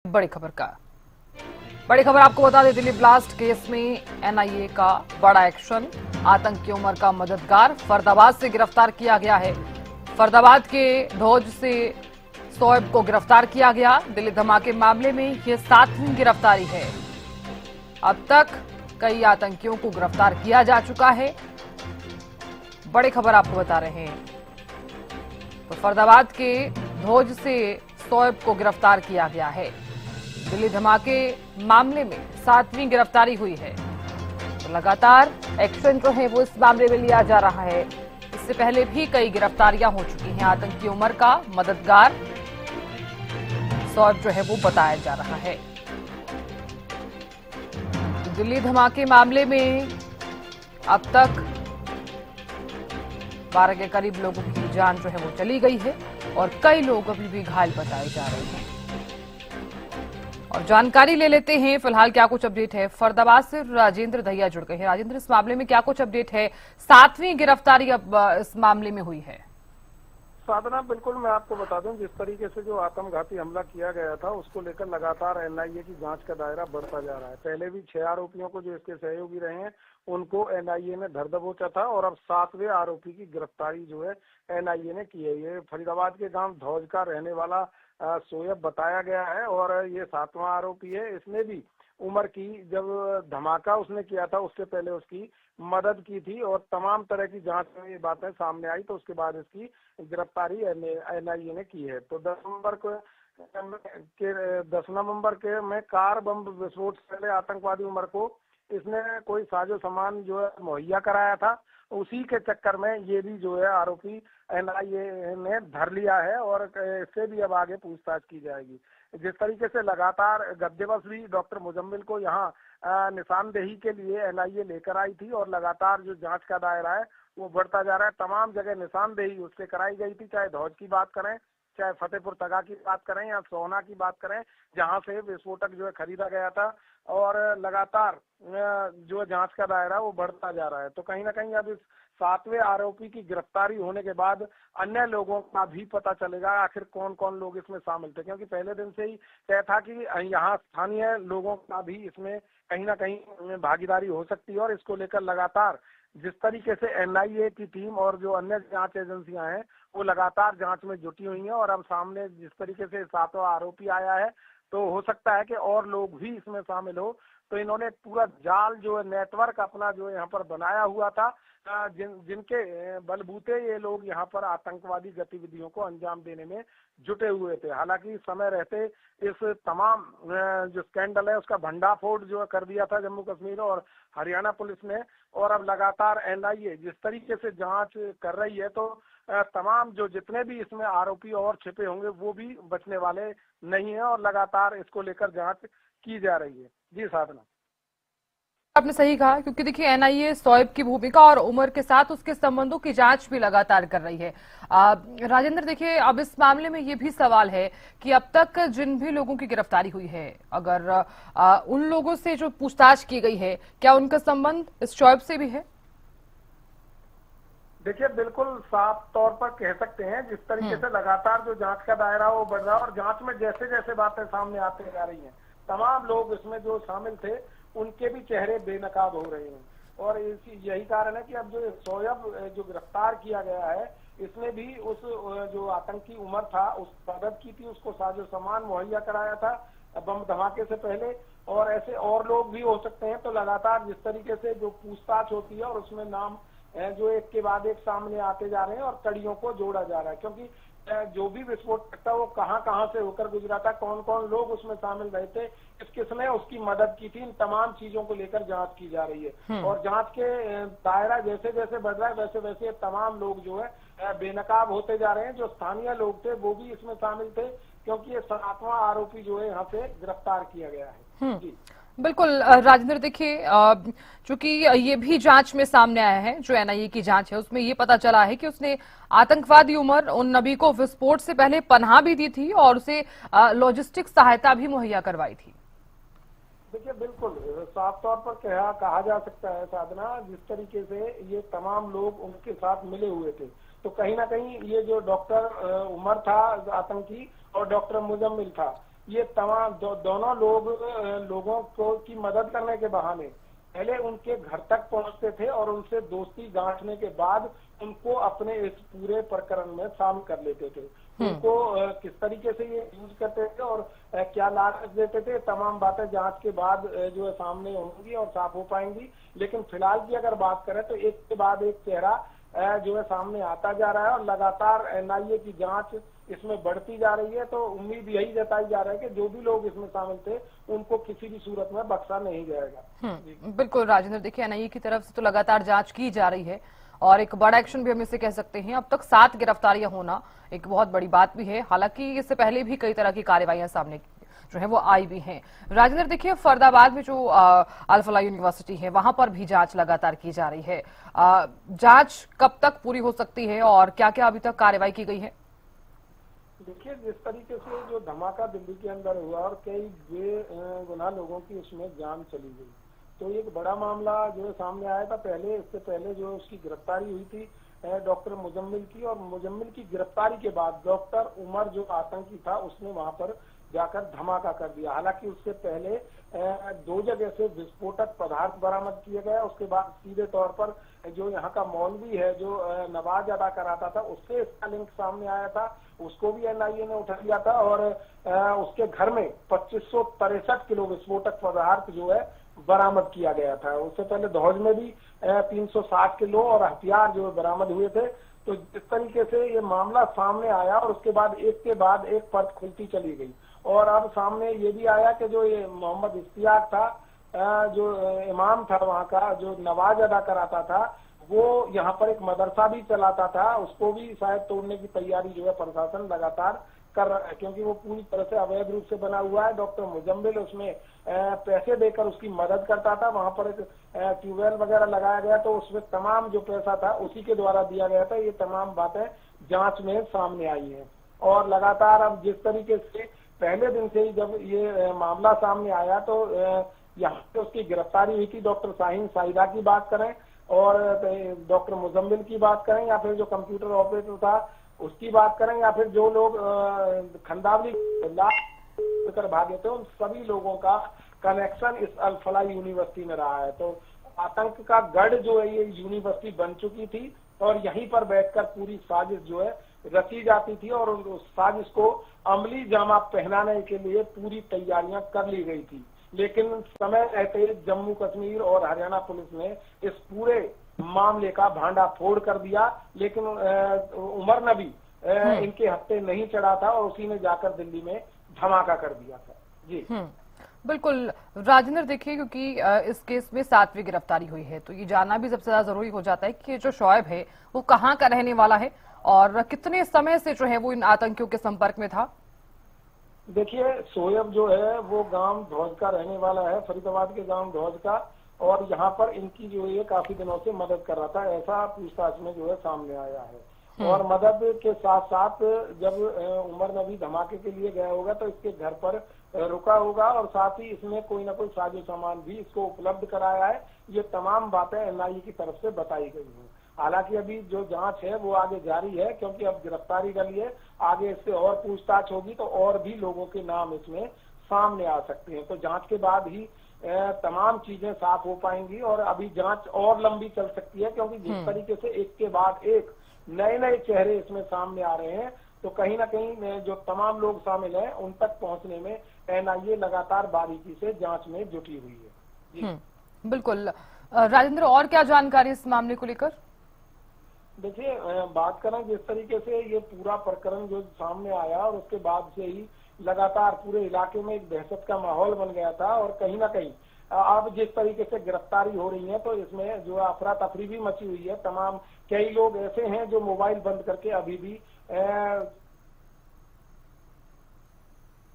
बड़ी खबर का बड़ी खबर आपको बता दें, दिल्ली ब्लास्ट केस में एनआईए का बड़ा एक्शन। आतंकी उमर का मददगार फरीदाबाद से गिरफ्तार किया गया है। फरीदाबाद के धौज से शोएब को गिरफ्तार किया गया। दिल्ली धमाके मामले में यह 7वीं गिरफ्तारी है। अब तक कई आतंकियों को गिरफ्तार किया जा चुका है। बड़ी खबर आपको बता रहे हैं, तो फरीदाबाद के धौज से शोएब को गिरफ्तार किया गया है। दिल्ली धमाके मामले में 7वीं गिरफ्तारी हुई है। तो लगातार एक्शन जो है वो इस मामले में लिया जा रहा है। इससे पहले भी कई गिरफ्तारियां हो चुकी हैं। आतंकी उमर का मददगार शोएब जो है वो बताया जा रहा है। दिल्ली धमाके मामले में अब तक 12 के करीब लोगों की जान जो है वो चली गई है और कई लोग अभी भी घायल बताए जा रहे हैं। और जानकारी ले लेते हैं फिलहाल क्या कुछ अपडेट है। फरीदाबाद से राजेंद्र दहिया जुड़ गए हैं। राजेंद्र, इस मामले में क्या कुछ अपडेट है? 7वीं गिरफ्तारी अब इस मामले में हुई है। साधना, बिल्कुल मैं आपको बता दूं, जिस तरीके से जो आत्मघाती हमला किया गया था उसको लेकर लगातार एनआईए की जांच का दायरा बढ़ता जा रहा है। पहले भी 6 आरोपियों को जो इसके सहयोगी रहे हैं उनको एनआईए ने धर दबोचा था और अब 7वें आरोपी की गिरफ्तारी जो है एनआईए ने की है। ये फरीदाबाद के गांव धौज का रहने वाला शोएब बताया गया है और ये 7वां आरोपी है। इसने भी उमर की जब धमाका उसने किया था उससे पहले उसकी मदद की थी और तमाम तरह की जांच में ये बातें सामने आई, तो उसके बाद इसकी गिरफ्तारी एनआईए ने की है। तो 10 नवंबर के में कार बम विस्फोट से पहले आतंकवादी उमर को इसने कोई साजो सामान जो है मुहैया कराया था। उसी के चक्कर में ये भी जो है आरोपी एनआईए ने धर लिया है और इससे भी अब आगे पूछताछ की जाएगी। जिस तरीके से लगातार गद्देबस भी डॉक्टर मुजम्मिल को यहाँ निशानदेही के लिए एनआईए लेकर आई थी और लगातार जो जांच का दायरा है वो बढ़ता जा रहा है। तमाम जगह निशानदेही उससे कराई गई थी, चाहे धौज की बात करें, चाहे फतेहपुर तगा की बात करें या सोहना की बात करें, जहां से विस्फोटक जो है खरीदा गया था। और लगातार जो जांच का दायरा वो बढ़ता जा रहा है। तो कहीं ना कहीं अब इस 7वें आरोपी की गिरफ्तारी होने के बाद अन्य लोगों का भी पता चलेगा आखिर कौन कौन लोग इसमें शामिल थे, क्योंकि पहले दिन से ही तय था कि यहाँ स्थानीय लोगों का भी इसमें कहीं ना कहीं भागीदारी हो सकती है। और इसको लेकर लगातार जिस तरीके से एनआईए की टीम और जो अन्य जांच एजेंसियां हैं वो लगातार जांच में जुटी हुई हैं और अब सामने जिस तरीके से 7वां आरोपी आया है तो हो सकता है कि और लोग भी इसमें शामिल हो। तो इन्होंने पूरा जाल जो है नेटवर्क अपना जो यहाँ पर बनाया हुआ था, जिनके बलबूते ये लोग यहाँ पर आतंकवादी गतिविधियों को अंजाम देने में जुटे हुए थे। हालांकि समय रहते इस तमाम जो स्कैंडल है उसका भंडाफोड़ जो कर दिया था जम्मू कश्मीर और हरियाणा पुलिस ने। और अब लगातार एनआईए जिस तरीके से जांच कर रही है तो तमाम जो जितने भी इसमें आरोपी और छिपे होंगे वो भी बचने वाले नहीं है और लगातार इसको लेकर जांच की जा रही है। जी साधना, आपने सही कहा, क्योंकि देखिए एनआईए शोएब की भूमिका और उमर के साथ उसके संबंधों की जांच भी लगातार कर रही है। राजेंद्र, देखिए अब इस मामले में ये भी सवाल है कि अब तक जिन भी लोगों की गिरफ्तारी हुई है, अगर उन लोगों से जो पूछताछ की गई है, क्या उनका संबंध इस शोएब से भी है? देखिए, बिल्कुल साफ तौर पर कह सकते हैं, जिस तरीके से लगातार जो जांच का दायरा वो बढ़ रहा है और जांच में जैसे जैसे बातें सामने आते जा रही हैं, तमाम लोग इसमें जो शामिल थे उनके भी चेहरे बेनकाब हो रहे हैं। और यही कारण है कि अब जो शोएब जो गिरफ्तार किया गया है इसने भी उस जो आतंकी उमर था उस मदद की थी, उसको साजो सामान मुहैया कराया था बम धमाके से पहले। और ऐसे और लोग भी हो सकते हैं। तो लगातार जिस तरीके से जो पूछताछ होती है और उसमें नाम जो एक के बाद एक सामने आते जा रहे हैं और कड़ियों को जोड़ा जा रहा है, क्योंकि जो भी विस्फोट था वो कहां कहां से होकर गुजरा था, कौन कौन लोग उसमें शामिल रहे थे, किसने उसकी मदद की थी, इन तमाम चीजों को लेकर जांच की जा रही है। और जांच के दायरा जैसे जैसे बढ़ रहा है वैसे वैसे तमाम लोग जो है बेनकाब होते जा रहे हैं। जो स्थानीय लोग थे वो भी इसमें शामिल थे, क्योंकि ये 7वां आरोपी जो है यहाँ से गिरफ्तार किया गया है। जी बिल्कुल राजेंद्र, देखिए चूंकि ये भी जांच में सामने आया है, जो एनआईए की जांच है उसमें ये पता चला है कि उसने आतंकवादी उमर उन नबी को विस्फोट से पहले पनाह भी दी थी और उसे लॉजिस्टिक सहायता भी मुहैया करवाई थी। देखिए, बिल्कुल साफ तौर पर कहा जा सकता है साधना, जिस तरीके से ये तमाम लोग उनके साथ मिले हुए थे, तो कहीं ना कहीं ये जो डॉक्टर उमर था आतंकी और डॉक्टर मुजम्मिल था, ये तमाम दोनों लोगों को की मदद करने के बहाने पहले उनके घर तक पहुंचते थे और उनसे दोस्ती गांठने के बाद उनको अपने इस पूरे प्रकरण में शामिल कर लेते थे। उनको किस तरीके से ये यूज करते थे और क्या लालच देते थे, तमाम बातें जांच के बाद जो है सामने होंगी और साफ हो पाएंगी। लेकिन फिलहाल की अगर बात करें तो एक के बाद एक चेहरा जो है सामने आता जा रहा है और लगातार एनआईए की जांच इसमें बढ़ती जा रही है। तो उम्मीद यही जताई जा रहा है कि जो भी लोग इसमें शामिल थे उनको किसी भी सूरत में बख्शा नहीं जाएगा। बिल्कुल राजेंद्र, देखिए एनआईए की तरफ से तो लगातार जांच की जा रही है और एक बड़ा एक्शन भी हम इसे कह सकते हैं। अब तक 7 गिरफ्तारियां होना एक बहुत बड़ी बात भी है। हालांकि इससे पहले भी कई तरह की कार्रवाइयां सामने जो है वो आई भी हैं। राजेंद्र, देखिए फरीदाबाद में जो अल-फलाह यूनिवर्सिटी है वहां पर भी जांच लगातार की जा रही है। जांच कब तक पूरी हो सकती है और क्या क्या अभी तक कार्रवाई की गई है? देखिए, जिस तरीके से जो धमाका दिल्ली के अंदर हुआ और कई बेगुनाह लोगों की उसमें जान चली गई, तो एक बड़ा मामला जो है सामने आया था। इससे पहले जो उसकी गिरफ्तारी हुई थी डॉक्टर मुजम्मिल की, और मुजम्मिल की गिरफ्तारी के बाद डॉक्टर उमर जो आतंकी था उसने वहां पर जाकर धमाका कर दिया। हालांकि उससे पहले 2 जगह से विस्फोटक पदार्थ बरामद किए गए। उसके बाद सीधे तौर पर जो यहाँ का मौलवी है जो नमाज अदा कराता था उससे इसका लिंक सामने आया था, उसको भी एनआईए ने उठा लिया था और उसके घर में 2563 किलो विस्फोटक पदार्थ जो है बरामद किया गया था। उससे पहले धौज में भी 360 किलो और हथियार जो बरामद हुए थे। तो जिस तरीके से ये मामला सामने आया और उसके बाद एक के बाद एक परत खुलती चली गई और अब सामने ये भी आया कि जो ये मोहम्मद इश्तियाक था, जो इमाम था वहाँ का, जो नमाज अदा कराता था, वो यहाँ पर एक मदरसा भी चलाता था, उसको भी शायद तोड़ने की तैयारी जो है प्रशासन लगातार कर रहा है, क्योंकि वो पूरी तरह से अवैध रूप से बना हुआ है। डॉक्टर मुजम्मिल उसमें पैसे देकर उसकी मदद करता था। वहां पर एक ट्यूबवेल वगैरह लगाया गया तो उसमें तमाम जो पैसा था उसी के द्वारा दिया गया था। ये तमाम बातें जांच में सामने आई हैं और लगातार अब जिस तरीके से पहले दिन से ही जब ये मामला सामने आया तो यहाँ पे उसकी गिरफ्तारी हुई थी। डॉक्टर शाहीन साहिदा की बात करें और डॉक्टर मुजम्मिल की बात करें या फिर जो कंप्यूटर ऑपरेटर था उसकी बात करें या फिर जो लोग खंडावली कर भागे थे, उन सभी लोगों का कनेक्शन इस अल-फलाह यूनिवर्सिटी में रहा है। तो आतंक का गढ़ जो है ये यूनिवर्सिटी बन चुकी थी और यहीं पर बैठकर पूरी साजिश जो है रची जाती थी और उस साजिश को अमली जामा पहनाने के लिए पूरी तैयारियां कर ली गई थी। लेकिन समय रहते जम्मू कश्मीर और हरियाणा पुलिस ने इस पूरे मामले का भांडा फोड़ कर दिया। लेकिन उमर नबी इनके हत्थे नहीं चढ़ा था और उसी ने जाकर दिल्ली में धमाका कर दिया था। जी बिल्कुल राजेंद्र, देखिए क्योंकि इस केस में 7वीं गिरफ्तारी हुई है तो ये जानना भी सबसे ज्यादा जरूरी हो जाता है कि जो शोएब है वो कहाँ का रहने वाला है और कितने समय से जो है वो इन आतंकियों के संपर्क में था। देखिए, शोएब जो है वो गांव धौज का रहने वाला है, फरीदाबाद के गांव धौज का, और यहाँ पर इनकी जो है काफी दिनों से मदद कर रहा था, ऐसा पूछताछ में जो है सामने आया है। और मदद के साथ साथ जब उमर नबी धमाके के लिए गया होगा तो इसके घर पर रुका होगा और साथ ही इसमें कोई ना कोई साजो सामान भी इसको उपलब्ध कराया है। ये तमाम बातें एनआईए की तरफ से बताई गई हैं। हालांकि अभी जो जांच है वो आगे जारी है, क्योंकि अब गिरफ्तारी कर लिए, आगे इससे और पूछताछ होगी तो और भी लोगों के नाम इसमें सामने आ सकते हैं। तो जांच के बाद ही तमाम चीजें साफ हो पाएंगी और अभी जांच और लंबी चल सकती है, क्योंकि जिस तरीके से एक के बाद एक नए नए चेहरे इसमें सामने आ रहे हैं तो कहीं ना कहीं जो तमाम लोग शामिल हैं उन तक पहुंचने में एनआईए लगातार बारीकी से जांच में जुटी हुई है। बिल्कुल राजेंद्र, और क्या जानकारी इस मामले को लेकर? देखिए, बात करें जिस तरीके से ये पूरा प्रकरण जो सामने आया और उसके बाद से ही लगातार पूरे इलाके में एक दहशत का माहौल बन गया था और कहीं ना कहीं अब जिस तरीके से गिरफ्तारी हो रही है तो इसमें जो अफरा तफरी भी मची हुई है। तमाम कई लोग ऐसे हैं जो मोबाइल बंद करके अभी भी